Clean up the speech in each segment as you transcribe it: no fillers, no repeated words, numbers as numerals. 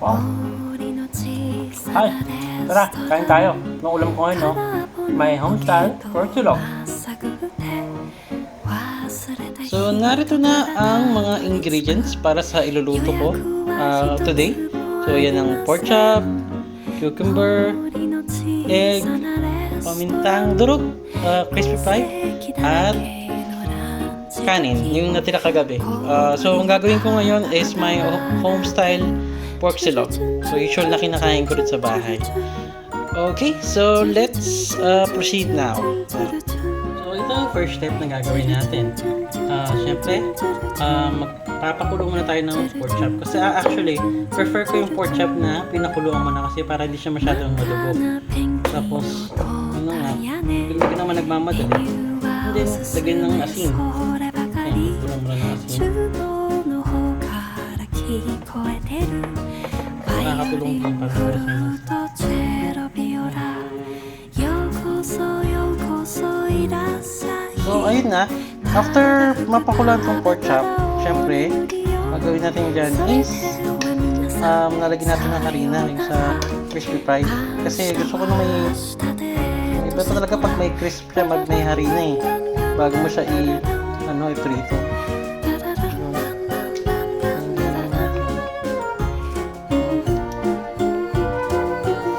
Wow. Hi, tara, kain tayo. Anong ulam ko ngayon, no? May homestyle pork silog. So, narito na ang mga ingredients para sa iluluto ko today. So, yan ang pork chop, cucumber, egg, pamintang durog, crispy pie, at kanin, yung natira kagabi. So, ang gagawin ko ngayon is my home-style pork silog. So, usual na kinakain ko rin sa bahay. Okay, so let's proceed now. So, ito ang first step na gagawin natin. Siyempre, magpapakulo muna tayo ng pork chop. Kasi actually, prefer ko yung pork chop na pinakuluan mo na kasi para hindi siya masyadong malubog. Tapos, ano nga, hindi ka naman nagmamadali. And then, lagyan ng asin. Ayan, tulong mo lang ng asin. Nakakatulong din para sa asin. So, ayun na. After mapakulan tong pork chop, syempre, gagawin natin dyan is nalagyan natin ng harina yung sa crispy fry. Kasi gusto ko na may iba talaga pag may crisp siya, may harina eh. Bago mo siya i-prito.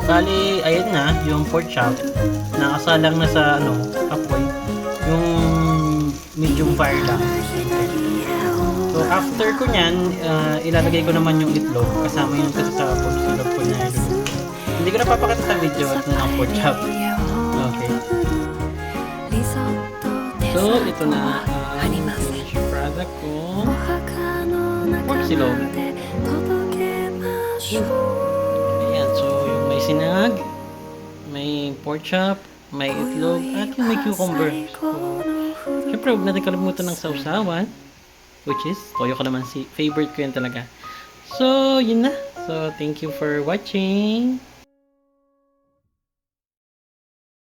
Bali, ayun na, yung pork chop, nakasalang na sa apoy, yung medium fire lang. So, after ko nyan, ilalagay ko naman yung itlog, kasama yung kasi sa pork silog ko na iluluto. Hindi ko na papakita sa video at ng pork chop. Okay. So, ito na ang product ko. Pork silog. Ayan, so yung may sinag, may pork chop, may itlog, at yung may cucumber. So, syempre, huwag natin kalimutan ng sausawan, which is, toyo kalamansi. Favorite ko yan talaga. So, yun na. So, thank you for watching.